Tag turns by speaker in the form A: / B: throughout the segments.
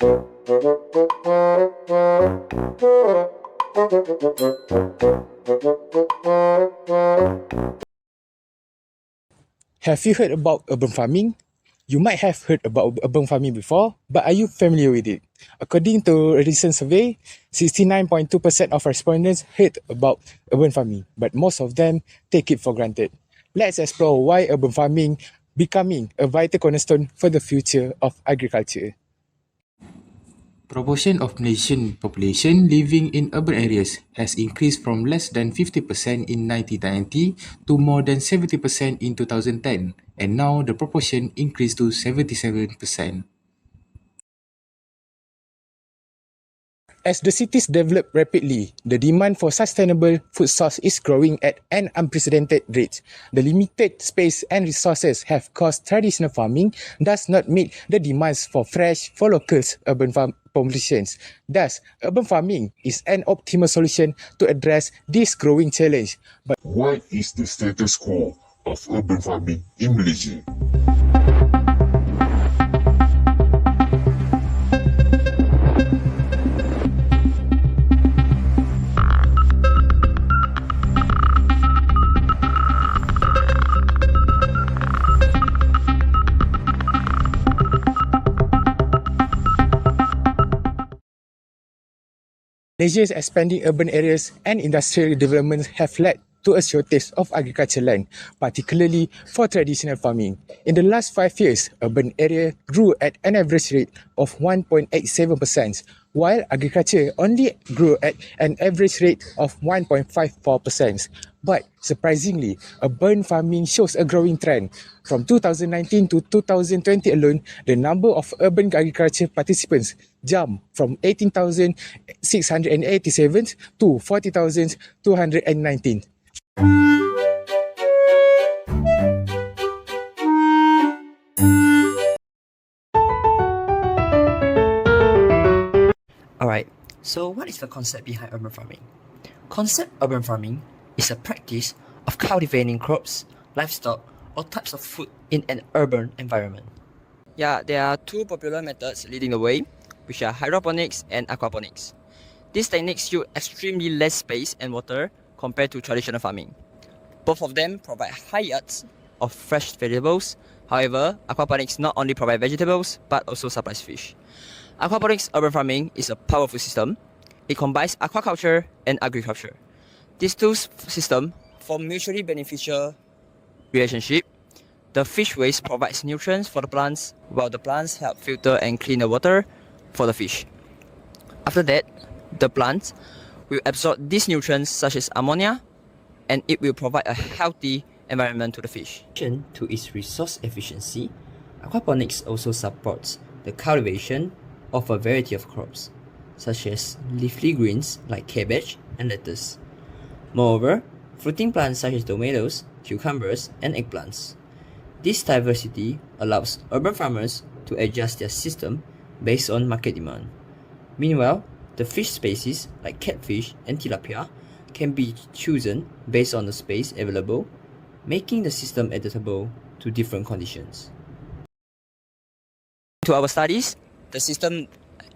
A: Have you heard about urban farming? You might have heard about urban farming before, but are you familiar with it? According to a recent survey, 69.2% of respondents heard about urban farming, but most of them take it for granted. Let's explore why urban farming becoming a vital cornerstone for the future of agriculture.
B: Proportion of Malaysian population living in urban areas has increased from less than 50% in 1990 to more than 70% in 2010, and now the proportion increased to 77%.
A: As the cities develop rapidly, the demand for sustainable food source is growing at an unprecedented rate. The limited space and resources have caused traditional farming does not meet the demands for fresh for local urban populations. Thus, urban farming is an optimal solution to address this growing challenge. But
C: what is the status quo of urban farming in Malaysia?
A: Malaysia's expanding urban areas and industrial developments have led to a shortage of agricultural land, particularly for traditional farming. In the last 5 years, urban area grew at an average rate of 1.87%, while agriculture only grew at an average rate of 1.54%. But surprisingly, urban farming shows a growing trend. From 2019 to 2020 alone, the number of urban agriculture participants jumped from 18,687 to 40,219.
D: Alright, so what is the concept behind urban farming? Concept urban farming is a practice of cultivating crops, livestock, or types of food in an urban environment. Yeah, there are two popular methods leading the way, which are hydroponics and aquaponics. These techniques use extremely less space and water compared to traditional farming. Both of them provide high yields of fresh vegetables. However, aquaponics not only provide vegetables but also supplies fish. Aquaponics urban farming is a powerful system. It combines aquaculture and agriculture. These two systems form mutually beneficial relationship. The fish waste provides nutrients for the plants, while the plants help filter and clean the water for the fish. After that, the plants will absorb these nutrients such as ammonia, and it will provide a healthy environment to the fish. In addition to its resource efficiency, aquaponics also supports the cultivation of a variety of crops, such as leafy greens like cabbage and lettuce. Moreover, fruiting plants such as tomatoes, cucumbers, and eggplants. This diversity allows urban farmers to adjust their system based on market demand. Meanwhile, the fish species like catfish and tilapia can be chosen based on the space available, making the system adaptable to different conditions. To our studies, the system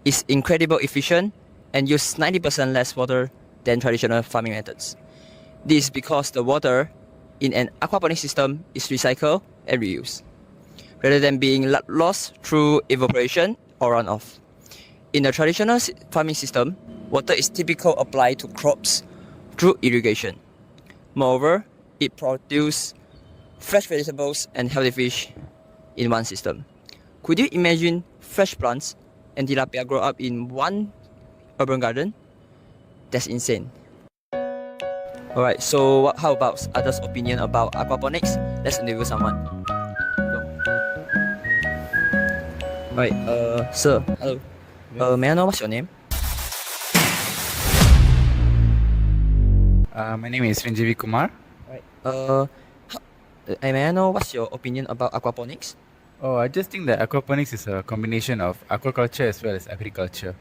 D: is incredibly efficient and uses 90% less water than traditional farming methods. This is because the water in an aquaponic system is recycled and reused, rather than being lost through evaporation or runoff. In a traditional farming system, water is typically applied to crops through irrigation. Moreover, it produces fresh vegetables and healthy fish in one system. Could you imagine fresh plants and tilapia grow up in one urban garden? That's insane. Alright, so how about others' opinion about aquaponics? Let's interview someone. Go. Alright, sir, hello. May I know what's your name?
E: My name is Vinjeevi Kumar.
D: Right. May I know what's your opinion about aquaponics?
E: Oh, I just think that aquaponics is a combination of aquaculture as well as agriculture.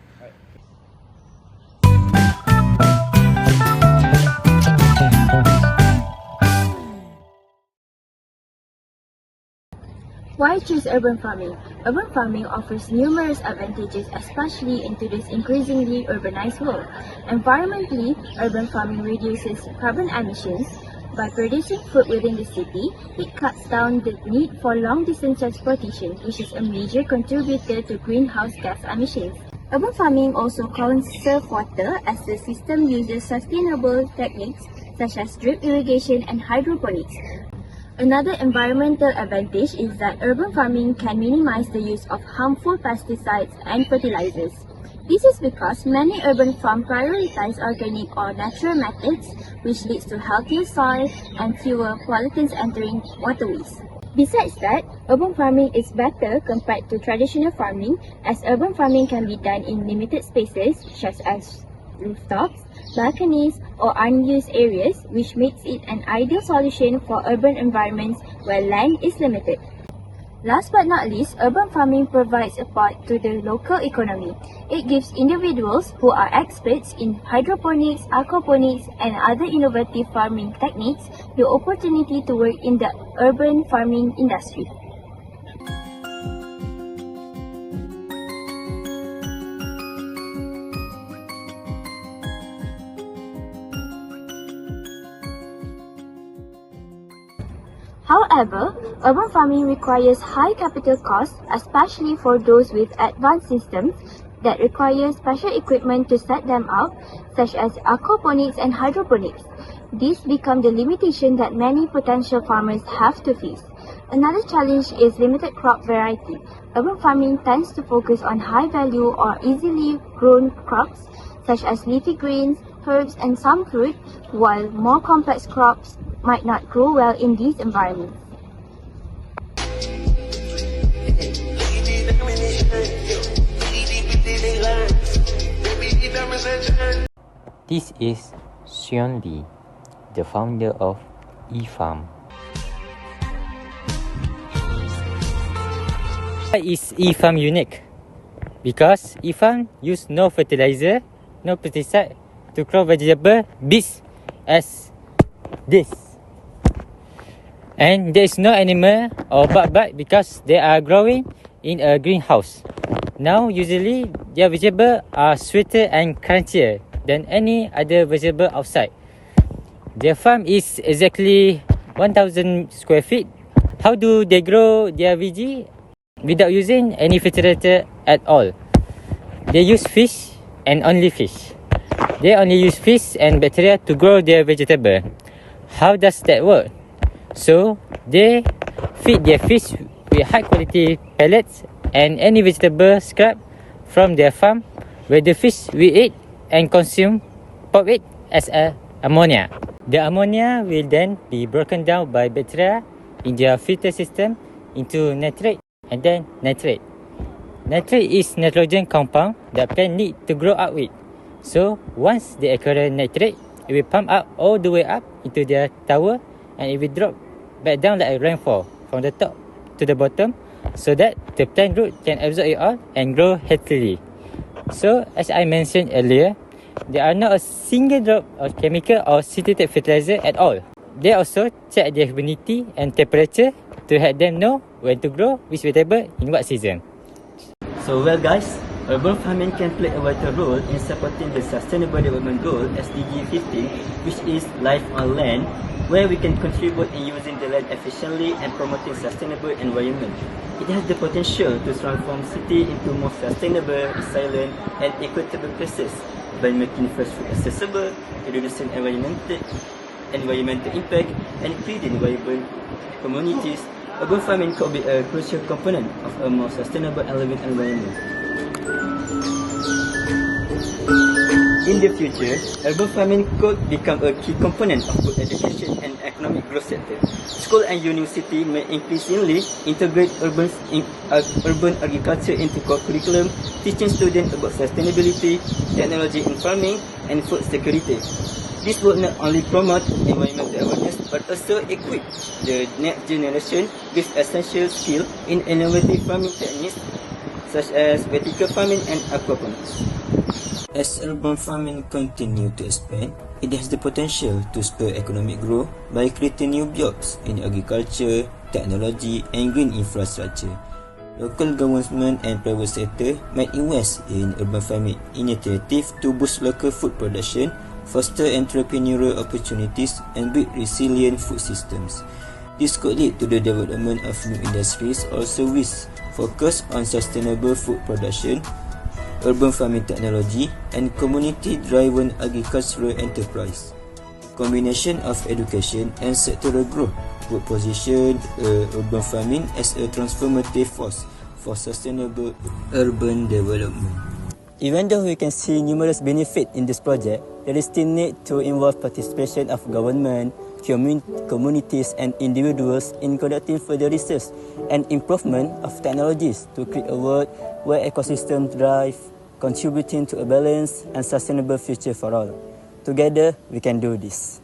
F: Why choose urban farming? Urban farming offers numerous advantages, especially in today's increasingly urbanized world. Environmentally, urban farming reduces carbon emissions. By producing food within the city, it cuts down the need for long-distance transportation, which is a major contributor to greenhouse gas emissions. Urban farming also conserves water as the system uses sustainable techniques such as drip irrigation and hydroponics. Another environmental advantage is that urban farming can minimize the use of harmful pesticides and fertilizers. This is because many urban farms prioritize organic or natural methods, which leads to healthier soil and fewer pollutants entering waterways. Besides that, urban farming is better compared to traditional farming, as urban farming can be done in limited spaces such as rooftops, balconies, or unused areas, which makes it an ideal solution for urban environments where land is limited. Last but not least, urban farming provides support to the local economy. It gives individuals who are experts in hydroponics, aquaponics, and other innovative farming techniques the opportunity to work in the urban farming industry. However, urban farming requires high capital costs, especially for those with advanced systems that require special equipment to set them up, such as aquaponics and hydroponics. These become the limitation that many potential farmers have to face. Another challenge is limited crop variety. Urban farming tends to focus on high-value or easily grown crops, such as leafy greens, herbs, and some fruit, while more complex crops might not grow well in these environments.
G: This is Xion Lee, the founder of eFarm. Why is eFarm unique? Because eFarm use no fertilizer, no pesticide to grow vegetable beets as this. And there is no animal or bug because they are growing in a greenhouse. Now usually their vegetables are sweeter and crunchier than any other vegetable outside. Their farm is exactly 1,000 square feet. How do they grow their veggie? Without using any fertilizer at all. They use fish and only fish. They only use fish and bacteria to grow their vegetable. How does that work? So, they feed their fish with high quality pellets and any vegetable scrap from their farm, where the fish will eat and consume pop it as ammonia. The ammonia will then be broken down by bacteria in their filter system into nitrate and then nitrate. Nitrate is nitrogen compound that plant need to grow up with. So, once they acquire nitrate, it will pump up all the way up into their tower and it will drop back down like a rainfall from the top to the bottom so that the plant root can absorb it all and grow healthily. So, as I mentioned earlier, there are not a single drop of chemical or synthetic fertilizer at all. They also check their humidity and temperature to help them know when to grow which vegetable in what season.
H: So well guys, urban farming can play a vital role in supporting the Sustainable Development Goal SDG 15, which is life on land, where we can contribute in using the land efficiently and promoting sustainable environment. It has the potential to transform city into more sustainable, resilient and equitable places by making fresh food accessible, reducing environmental impact and creating vibrant communities. Urban farming could be a crucial component of a more sustainable and living environment. In the future, urban farming could become a key component of good education and economic growth sector. School and university may increasingly integrate urban agriculture into core curriculum, teaching students about sustainability, technology in farming, and food security. This will not only promote environmental awareness but also equip the next generation with essential skills in innovative farming techniques such as vertical farming and aquaponics. As urban farming continues to expand, it has the potential to spur economic growth by creating new jobs in agriculture, technology, and green infrastructure. Local government and private sector might invest in urban farming initiatives to boost local food production, foster entrepreneurial opportunities, and build resilient food systems. This could lead to the development of new industries or services focused on sustainable food production, urban farming technology, and community-driven agricultural enterprise. Combination of education and sectoral growth would position urban farming as a transformative force for sustainable urban development. Even though we can see numerous benefits in this project, there is still need to involve participation of government, communities, and individuals in conducting further research and improvement of technologies to create a world where ecosystems thrive, contributing to a balanced and sustainable future for all. Together, we can do this.